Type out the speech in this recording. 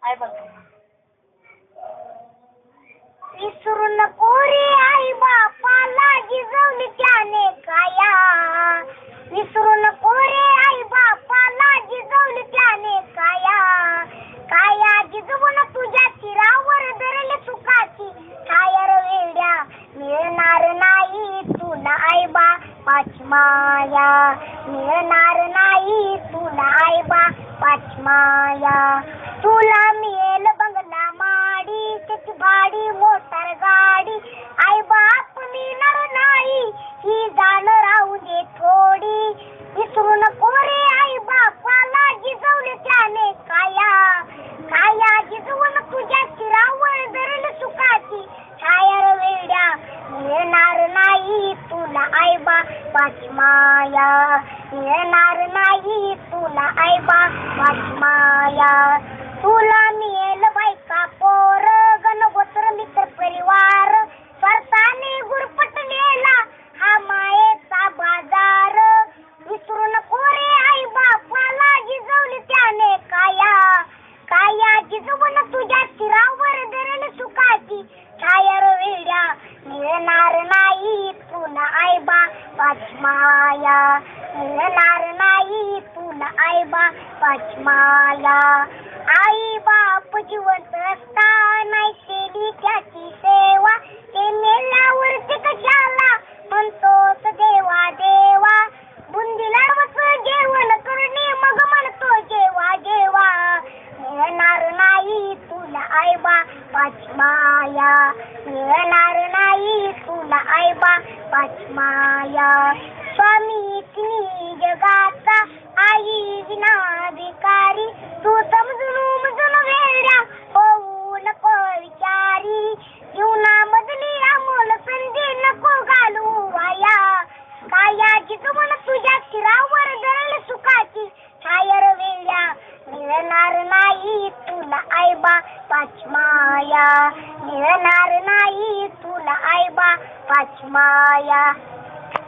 आई बघ. विसरू नको रे आई बापाला जिजवली त्याने काया. विसरू नको रे आई बापाला जिजवली त्याने काया. काया जिजवून तुझ्या शिरावर धरली सुखाची छाया रे वेड्या. मिळणार नाही तुला आई बापाची माया. मिळणार नाही तुला आई बापाची माया. तुला मिळेल बंगला माडी त्याची भाडी मोटार गाडी. आई बाप मिळणार नाही ही जाण राहू दे थोडी. विसरू नको रे आई बापाला जिजवली त्याने काया. काया जिजवून तुझ्या शिरावर धरली सुखाची छाया रे वेड्या. मिळणार नाही तुला आई बापाची माया. मिळणार नाही तुला आई बापाची माया. तुला मिळेल बायका पोर गणगोत्र मित्र परिवार. स्वार्थाने गुरफटलेला हा मायेचा बाजार. विसरू नको रे आई बापाला जिजवली त्याने काया. काया जिजवून तुझ्या शिरावर धरली सुखाची छाया रे वेड्या. मिळणार नाही तुला आई बापाची माया. मिळणार नाही तुला आई बापाची माया. आई बाप जिवंत असताना केली त्याची सेवा. ते मेल्यावरती कशाला म्हणतोस देवा देवा. बुंदी लाडवच जेवण करणे मग म्हणतो जेवा जेवा. मिळणार नाही तुला आई बापाची माया. मिळणार नाही तुला आई बापाची माया. स्वामी तिन्ही जगाचा आई विना भिकारी. तू समजून उमजून वेड्या होऊ नको विचारी. जीवनामधली अमोल संधी नको घालू वाया. काया जिजवून तुझ्या शिरावर धरली सुखाची छाया रे वेड्या. मिळणार नाही तुला आई बापाची माया. मिळणार नाही तुला आई बापाची माया.